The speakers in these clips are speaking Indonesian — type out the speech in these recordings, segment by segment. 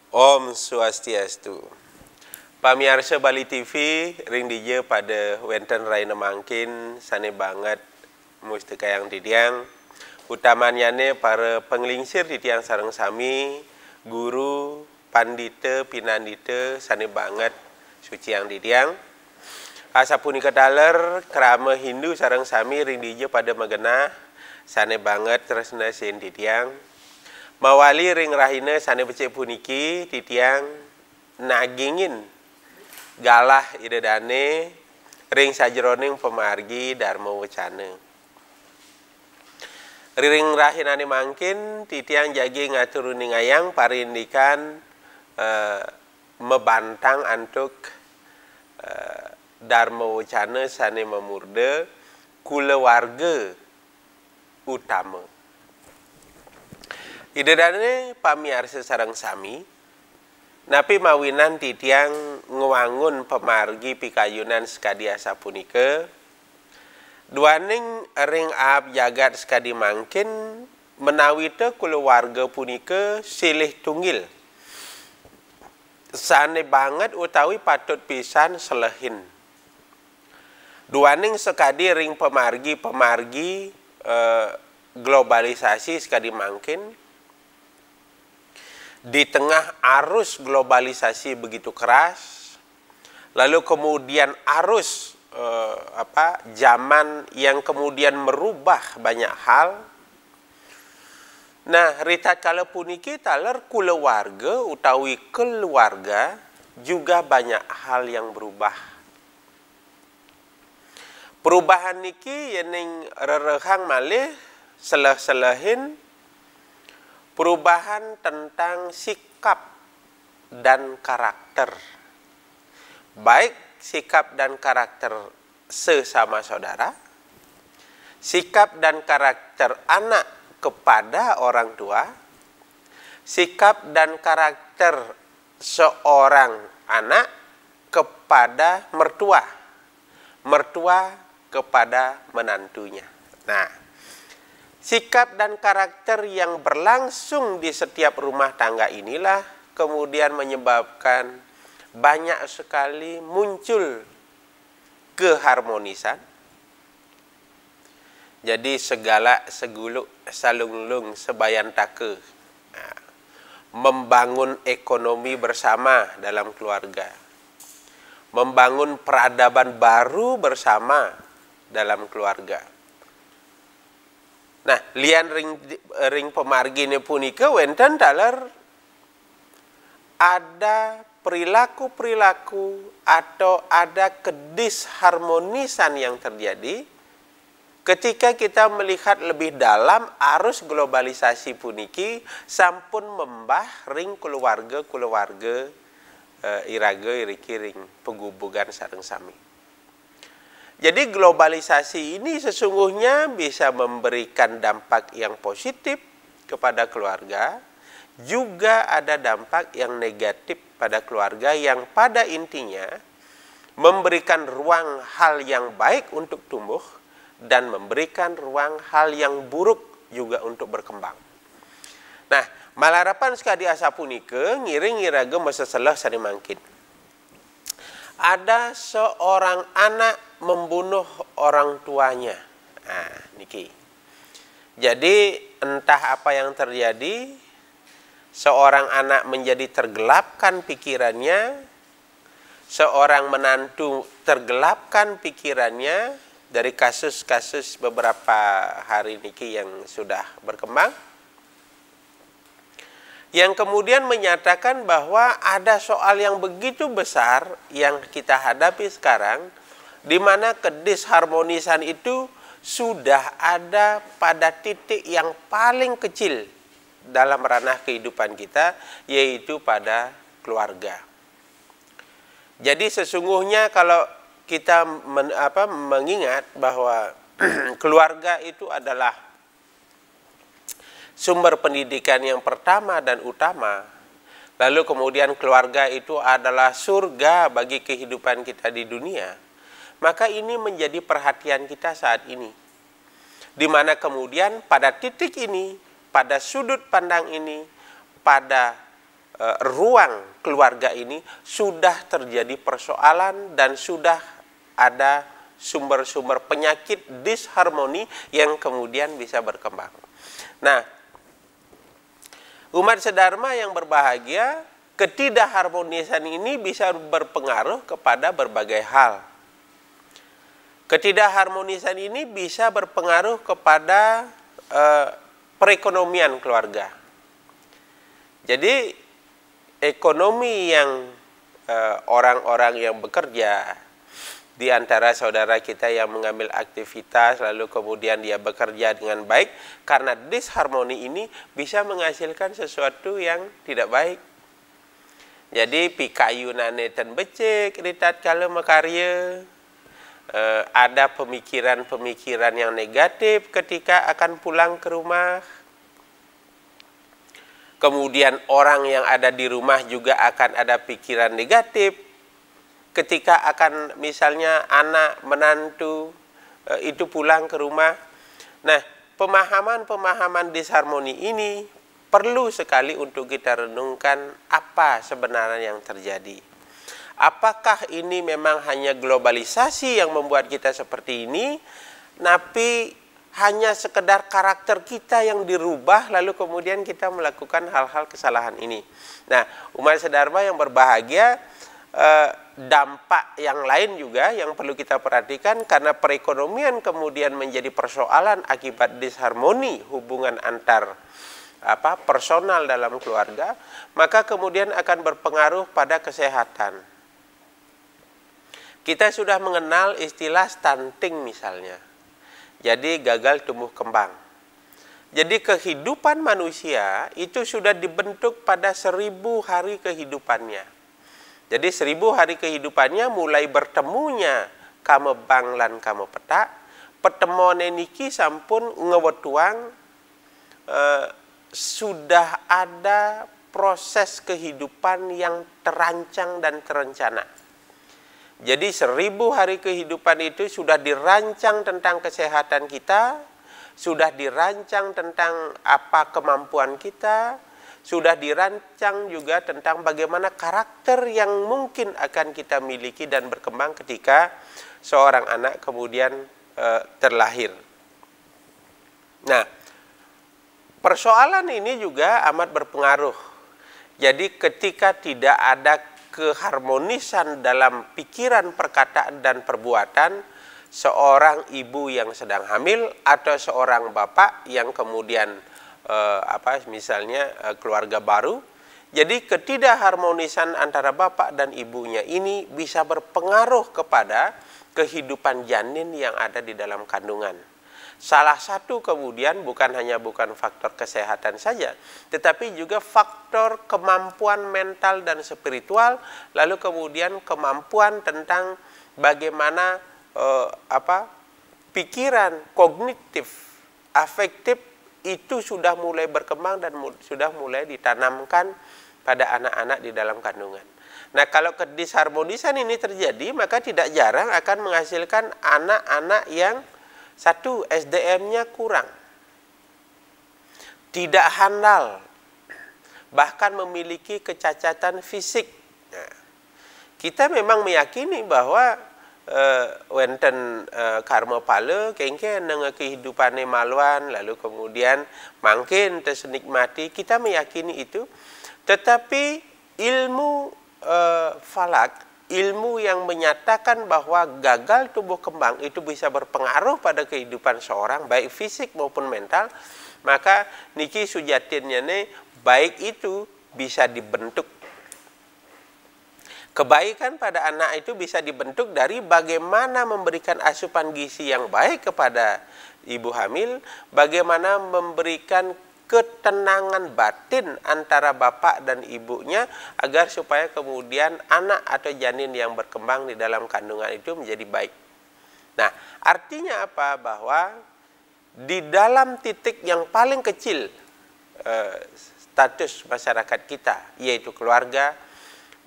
Om Swastiastu. Pamirsa Bali TV ring dije pada wenten raina mangkin sane banget musti kayang didiang utamanya ne para penglingsir di tiang sareng sami guru pandita pinandita sane banget suci yang didiang asapunika daler krama Hindu sareng sami ring dije pada magena sane banget tresna sen didiang mawali ring rahina sane becik puniki titiang nagingin galah idedane ring sajroning pemargi dharma wacana. Ring rahinane mangkin titiang jagi ngaturuning ayang parindikan membantang antuk dharma wacana sane memurde kulawarga utama. Idedane pamiarsa sareng sami napi mawinan titiang ngewangun pemargi pikayunan sekadi asapunika duaning ring ab jagat sekadi mangkin menawita keluarga punika silih tunggil sane banget utawi patut pisan selehin duaning sekadi ring pemargi globalisasi sekadi mangkin di tengah arus globalisasi begitu keras, lalu kemudian arus zaman yang kemudian merubah banyak hal. Nah, ritat kala puniki taler kulawarga utawi keluarga juga banyak hal yang berubah. Perubahan niki yening rerehang malih seleh-selehin perubahan tentang sikap dan karakter. Baik sikap dan karakter sesama saudara, sikap dan karakter anak kepada orang tua, sikap dan karakter seorang anak kepada mertua, mertua kepada menantunya. Nah, sikap dan karakter yang berlangsung di setiap rumah tangga inilah kemudian menyebabkan banyak sekali muncul keharmonisan. Jadi segala seguluk salunglung sebayan take. Membangun ekonomi bersama dalam keluarga. Membangun peradaban baru bersama dalam keluarga. Nah, lian ring pemargi ne punika wenten daler ada perilaku-perilaku atau ada kedisharmonisan yang terjadi ketika kita melihat lebih dalam arus globalisasi puniki sampun membah ring keluarga iraga iriki ring pegubugan sareng sami. Jadi globalisasi ini sesungguhnya bisa memberikan dampak yang positif kepada keluarga, juga ada dampak yang negatif pada keluarga yang pada intinya memberikan ruang hal yang baik untuk tumbuh dan memberikan ruang hal yang buruk juga untuk berkembang. Nah, malarapan sekadi asapunika ngiring iraga masa selah sane mangkin. Ada seorang anak membunuh orang tuanya. Nah, niki. Jadi entah apa yang terjadi, seorang anak menjadi tergelapkan pikirannya, seorang menantu tergelapkan pikirannya dari kasus-kasus beberapa hari niki yang sudah berkembang. Yang kemudian menyatakan bahwa ada soal yang begitu besar yang kita hadapi sekarang, di mana kedisharmonisan itu sudah ada pada titik yang paling kecil dalam ranah kehidupan kita, yaitu pada keluarga. Jadi sesungguhnya kalau kita mengingat bahwa keluarga itu adalah sumber pendidikan yang pertama dan utama, lalu kemudian keluarga itu adalah surga bagi kehidupan kita di dunia, maka ini menjadi perhatian kita saat ini. Di mana kemudian pada titik ini, pada sudut pandang ini, pada ruang keluarga ini sudah terjadi persoalan dan sudah ada sumber-sumber penyakit disharmoni yang kemudian bisa berkembang. Nah, umat sedharma yang berbahagia, ketidakharmonisan ini bisa berpengaruh kepada berbagai hal. Ketidakharmonisan ini bisa berpengaruh kepada perekonomian keluarga. Jadi ekonomi yang orang-orang yang bekerja, di antara saudara kita yang mengambil aktivitas lalu kemudian dia bekerja dengan baik, karena disharmoni ini bisa menghasilkan sesuatu yang tidak baik. Jadi pikayunane ten becek ritat kalau makarya, ada pemikiran-pemikiran yang negatif ketika akan pulang ke rumah. Kemudian orang yang ada di rumah juga akan ada pikiran negatif ketika akan misalnya anak menantu itu pulang ke rumah. Nah, pemahaman-pemahaman disharmoni ini perlu sekali untuk kita renungkan apa sebenarnya yang terjadi. Apakah ini memang hanya globalisasi yang membuat kita seperti ini, tapi hanya sekedar karakter kita yang dirubah lalu kemudian kita melakukan hal-hal kesalahan ini. Nah, umat sedharma yang berbahagia, dampak yang lain juga yang perlu kita perhatikan, karena perekonomian kemudian menjadi persoalan akibat disharmoni hubungan antar personal dalam keluarga, maka kemudian akan berpengaruh pada kesehatan. Kita sudah mengenal istilah stunting misalnya. Jadi gagal tumbuh kembang. Jadi kehidupan manusia itu sudah dibentuk pada 1000 hari kehidupannya. Jadi 1000 hari kehidupannya mulai bertemunya kamebang lan kamepetak, pertemuan niki sampun ngewetuang sudah ada proses kehidupan yang terancang dan terencana. Jadi 1000 hari kehidupan itu sudah dirancang tentang kesehatan kita, sudah dirancang tentang apa kemampuan kita, sudah dirancang juga tentang bagaimana karakter yang mungkin akan kita miliki dan berkembang ketika seorang anak kemudian terlahir. Nah, persoalan ini juga amat berpengaruh. Jadi ketika tidak ada keharmonisan dalam pikiran, perkataan, dan perbuatan seorang ibu yang sedang hamil atau seorang bapak yang kemudian misalnya keluarga baru, jadi ketidakharmonisan antara bapak dan ibunya ini bisa berpengaruh kepada kehidupan janin yang ada di dalam kandungan. Salah satu kemudian bukan faktor kesehatan saja, tetapi juga faktor kemampuan mental dan spiritual, lalu kemudian kemampuan tentang bagaimana pikiran, kognitif, afektif itu sudah mulai berkembang dan sudah mulai ditanamkan pada anak-anak di dalam kandungan. Nah, kalau kedisharmonisan ini terjadi, maka tidak jarang akan menghasilkan anak-anak yang satu, SDM-nya kurang, tidak handal, bahkan memiliki kecacatan fisik. Nah, kita memang meyakini bahwa wenten karma pala kengke dengan kehidupan maluan, lalu kemudian makin tersenikmati, kita meyakini itu. Tetapi ilmu falak, ilmu yang menyatakan bahwa gagal tumbuh kembang itu bisa berpengaruh pada kehidupan seorang, baik fisik maupun mental, maka niki sujatinnya nih, baik itu bisa dibentuk. Kebaikan pada anak itu bisa dibentuk dari bagaimana memberikan asupan gizi yang baik kepada ibu hamil, bagaimana memberikan ketenangan batin antara bapak dan ibunya agar supaya kemudian anak atau janin yang berkembang di dalam kandungan itu menjadi baik. Nah, artinya apa? Bahwa di dalam titik yang paling kecil status masyarakat kita, yaitu keluarga,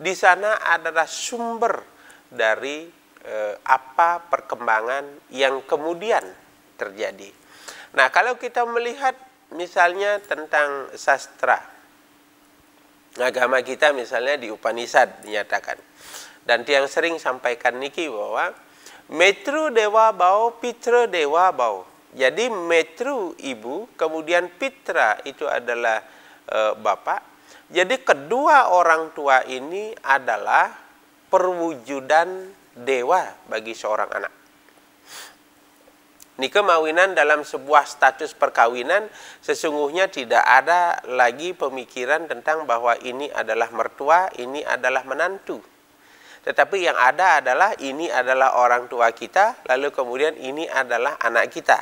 di sana adalah sumber dari apa perkembangan yang kemudian terjadi. Nah, kalau kita melihat misalnya tentang sastra, agama kita misalnya di Upanishad dinyatakan. Dan tiang sering sampaikan niki bahwa Metru Dewa Bau, Pitra Dewa Bau. Jadi Metru ibu, kemudian Pitra itu adalah bapak. Jadi kedua orang tua ini adalah perwujudan dewa bagi seorang anak. Ini kemawinan dalam sebuah status perkawinan sesungguhnya tidak ada lagi pemikiran tentang bahwa ini adalah mertua, ini adalah menantu. Tetapi yang ada adalah ini adalah orang tua kita, lalu kemudian ini adalah anak kita.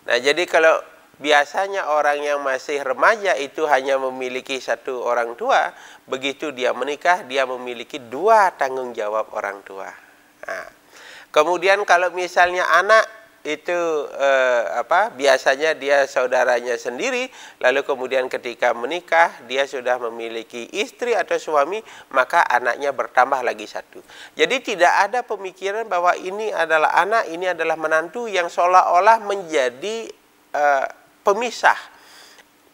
Nah, jadi kalau biasanya orang yang masih remaja itu hanya memiliki satu orang tua, begitu dia menikah, dia memiliki dua tanggung jawab orang tua. Nah, kemudian kalau misalnya anak itu biasanya dia saudaranya sendiri, lalu kemudian ketika menikah dia sudah memiliki istri atau suami, maka anaknya bertambah lagi satu. Jadi tidak ada pemikiran bahwa ini adalah anak, ini adalah menantu yang seolah-olah menjadi pemisah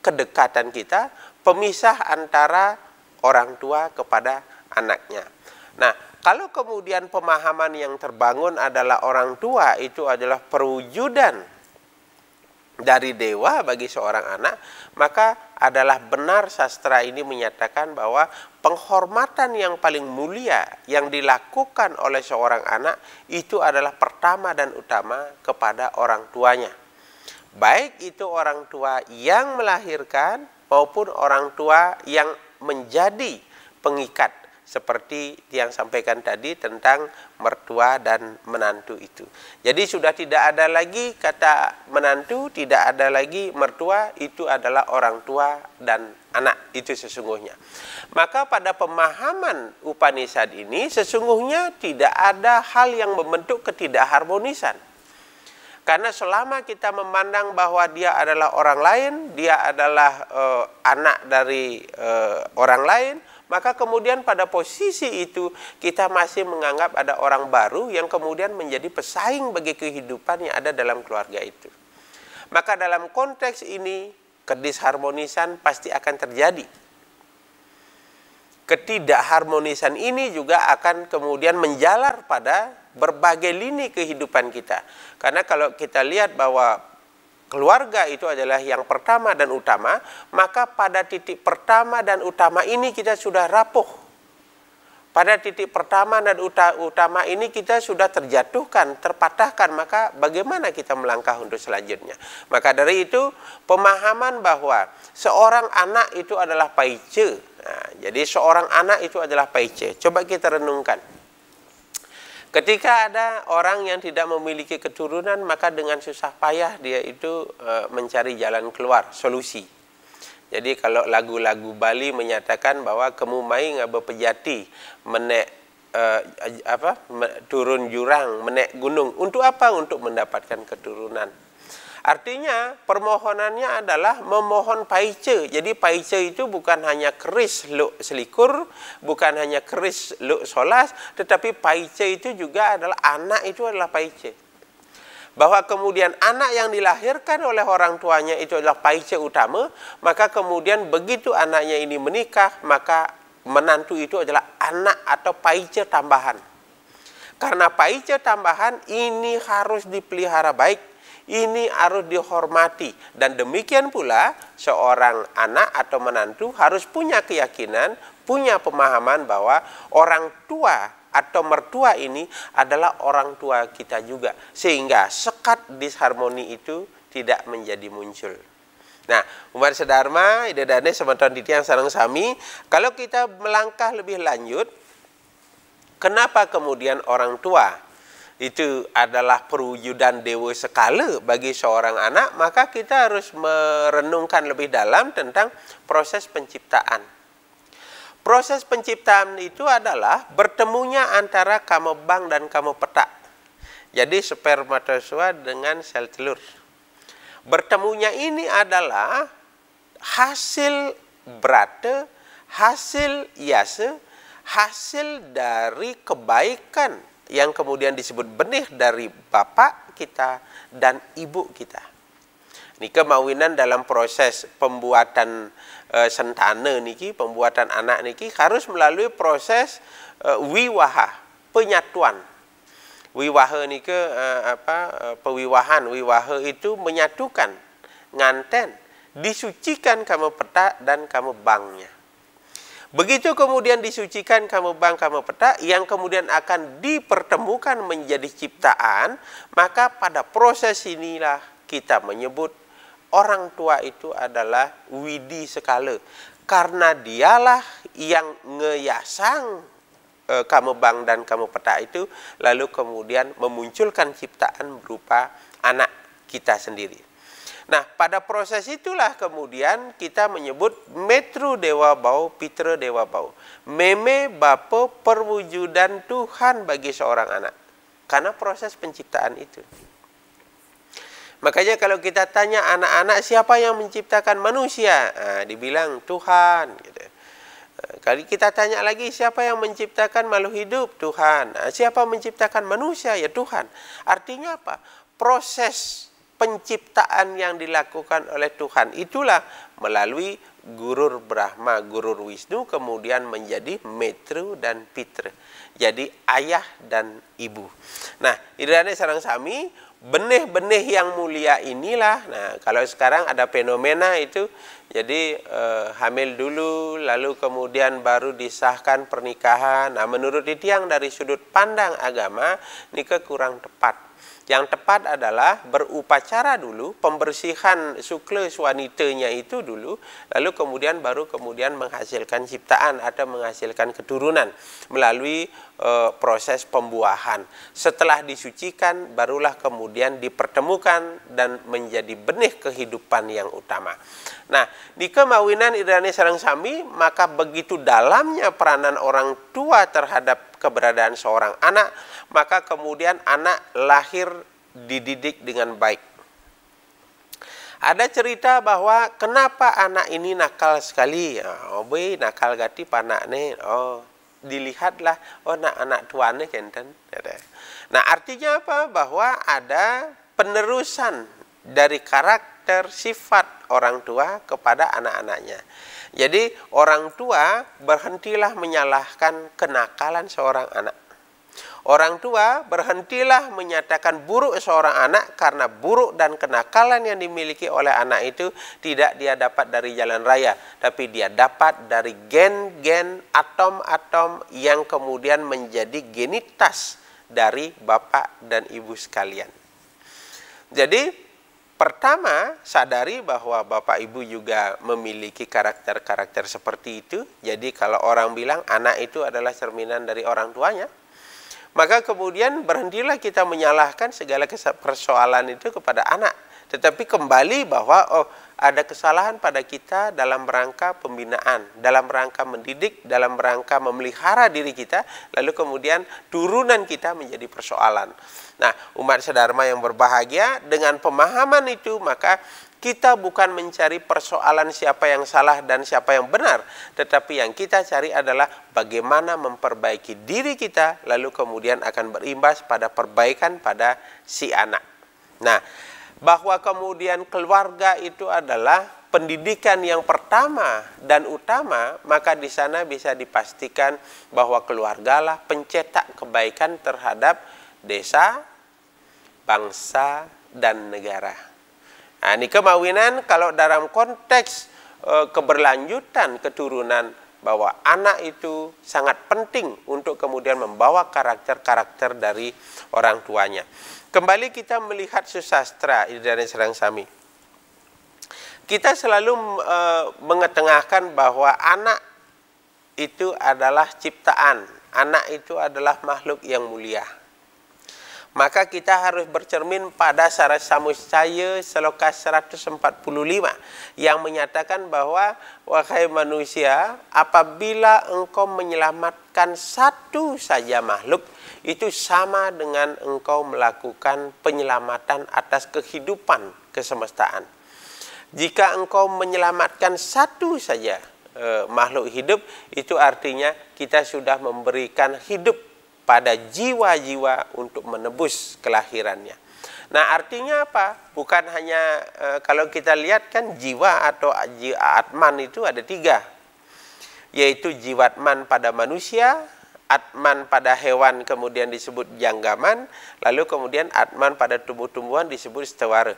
kedekatan kita, pemisah antara orang tua kepada anaknya. Nah, kalau kemudian pemahaman yang terbangun adalah orang tua itu adalah perwujudan dari dewa bagi seorang anak, maka adalah benar sastra ini menyatakan bahwa penghormatan yang paling mulia yang dilakukan oleh seorang anak itu adalah pertama dan utama kepada orang tuanya. Baik itu orang tua yang melahirkan maupun orang tua yang menjadi pengikat, seperti yang sampaikan tadi tentang mertua dan menantu itu. Jadi sudah tidak ada lagi kata menantu, tidak ada lagi mertua, itu adalah orang tua dan anak itu sesungguhnya. Maka pada pemahaman Upanishad ini sesungguhnya tidak ada hal yang membentuk ketidakharmonisan. Karena selama kita memandang bahwa dia adalah orang lain, dia adalah anak dari orang lain, maka kemudian pada posisi itu kita masih menganggap ada orang baru yang kemudian menjadi pesaing bagi kehidupan yang ada dalam keluarga itu. Maka dalam konteks ini kedisharmonisan pasti akan terjadi. Ketidakharmonisan ini juga akan kemudian menjalar pada berbagai lini kehidupan kita. Karena kalau kita lihat bahwa keluarga itu adalah yang pertama dan utama, maka pada titik pertama dan utama ini kita sudah rapuh. Pada titik pertama dan utama ini kita sudah terjatuhkan, terpatahkan, maka bagaimana kita melangkah untuk selanjutnya? Maka dari itu pemahaman bahwa seorang anak itu adalah paice. Nah, jadi seorang anak itu adalah paice. Coba kita renungkan. Ketika ada orang yang tidak memiliki keturunan, maka dengan susah payah dia itu mencari jalan keluar, solusi. Jadi kalau lagu-lagu Bali menyatakan bahwa kemumai ngaba pejati, menek turun jurang, menek gunung. Untuk apa? Untuk mendapatkan keturunan. Artinya permohonannya adalah memohon paice. Jadi paice itu bukan hanya keris luk selikur, bukan hanya keris luk solas, tetapi paice itu juga adalah anak itu adalah paice. Bahwa kemudian anak yang dilahirkan oleh orang tuanya itu adalah paice utama, maka kemudian begitu anaknya ini menikah, maka menantu itu adalah anak atau paice tambahan. Karena paice tambahan ini harus dipelihara baik. Ini harus dihormati, dan demikian pula seorang anak atau menantu harus punya keyakinan, punya pemahaman bahwa orang tua atau mertua ini adalah orang tua kita juga, sehingga sekat disharmoni itu tidak menjadi muncul. Nah, umat sedharma, idadane semeton titiang sareng sami, kalau kita melangkah lebih lanjut, kenapa kemudian orang tua itu adalah perwujudan dewa sekala bagi seorang anak, maka kita harus merenungkan lebih dalam tentang proses penciptaan. Proses penciptaan itu adalah bertemunya antara kamebang dan kamepetak. Jadi spermatozoa dengan sel telur. Bertemunya ini adalah hasil brata, hasil yasa, hasil dari kebaikan yang kemudian disebut benih dari bapak kita dan ibu kita. Nika mawinan dalam proses pembuatan sentana niki, pembuatan anak niki harus melalui proses wiwaha, penyatuan. Wiwaha nika pewiwahan, wiwaha itu menyatukan, nganten, disucikan kamu petak dan kamu bangnya. Begitu kemudian disucikan kamu bang, kamu petak, yang kemudian akan dipertemukan menjadi ciptaan, maka pada proses inilah kita menyebut orang tua itu adalah widi sekala. Karena dialah yang ngeyasang kamu bang dan kamu petak itu, lalu kemudian memunculkan ciptaan berupa anak kita sendiri. Nah, pada proses itulah kemudian kita menyebut metru dewa bau, pitra dewa bau. Meme bapa perwujudan Tuhan bagi seorang anak. Karena proses penciptaan itu. Makanya kalau kita tanya anak-anak siapa yang menciptakan manusia? Nah, dibilang Tuhan. Gitu. Kalau kita tanya lagi siapa yang menciptakan makhluk hidup? Tuhan. Nah, siapa menciptakan manusia? Ya Tuhan. Artinya apa? Proses penciptaan yang dilakukan oleh Tuhan itulah melalui Gurur Brahma, Gurur Wisnu, kemudian menjadi Metru dan Pitra. Jadi ayah dan ibu. Nah, irane sareng sami, benih-benih yang mulia inilah. Nah, kalau sekarang ada fenomena itu, jadi hamil dulu, lalu kemudian baru disahkan pernikahan. Nah, menurut Tiang dari sudut pandang agama, nikah kurang tepat. Yang tepat adalah berupacara dulu, pembersihan sukle wanitanya itu dulu, lalu kemudian baru menghasilkan ciptaan atau menghasilkan keturunan melalui proses pembuahan. Setelah disucikan, barulah kemudian dipertemukan dan menjadi benih kehidupan yang utama. Nah, di kemawinan irane sareng sami, maka begitu dalamnya peranan orang tua terhadap keberadaan seorang anak, maka kemudian anak lahir dididik dengan baik. Ada cerita bahwa kenapa anak ini nakal sekali. Oh, boy, nakal gati panak nih. Oh, dilihatlah, oh nak anak tuane kenten. Nah, artinya apa? Bahwa ada penerusan dari karakter sifat orang tua kepada anak-anaknya. Jadi orang tua berhentilah menyalahkan kenakalan seorang anak. Orang tua berhentilah menyatakan buruk seorang anak karena buruk dan kenakalan yang dimiliki oleh anak itu tidak dia dapat dari jalan raya, tapi dia dapat dari gen-gen, atom-atom yang kemudian menjadi genitas dari bapak dan ibu sekalian. Jadi pertama, sadari bahwa bapak ibu juga memiliki karakter-karakter seperti itu. Jadi kalau orang bilang anak itu adalah cerminan dari orang tuanya, maka kemudian berhentilah kita menyalahkan segala persoalan itu kepada anak. Tetapi kembali bahwa ada kesalahan pada kita dalam rangka pembinaan, dalam rangka mendidik, dalam rangka memelihara diri kita, lalu kemudian turunan kita menjadi persoalan. Nah, umat sedharma yang berbahagia dengan pemahaman itu, maka kita bukan mencari persoalan siapa yang salah dan siapa yang benar, tetapi yang kita cari adalah bagaimana memperbaiki diri kita, lalu kemudian akan berimbas pada perbaikan pada si anak. Nah, bahwa kemudian keluarga itu adalah pendidikan yang pertama dan utama, maka di sana bisa dipastikan bahwa keluargalah pencetak kebaikan terhadap desa, bangsa, dan negara. Nah, ini kemawinan kalau dalam konteks keberlanjutan keturunan, bahwa anak itu sangat penting untuk kemudian membawa karakter-karakter dari orang tuanya. Kembali kita melihat susastra dari Serang Sami. Kita selalu mengetengahkan bahwa anak itu adalah ciptaan, anak itu adalah makhluk yang mulia. Maka kita harus bercermin pada Syarat Samuscaya Seloka 145 yang menyatakan bahwa wahai manusia, apabila engkau menyelamatkan satu saja makhluk, itu sama dengan engkau melakukan penyelamatan atas kehidupan kesemestaan. Jika engkau menyelamatkan satu saja makhluk hidup, itu artinya kita sudah memberikan hidup pada jiwa-jiwa untuk menebus kelahirannya. Nah, artinya apa? Bukan hanya kalau kita lihat kan jiwa atau atman itu ada 3, yaitu jiwatman pada manusia, atman pada hewan kemudian disebut janggaman, lalu kemudian atman pada tumbuh-tumbuhan disebut stewara.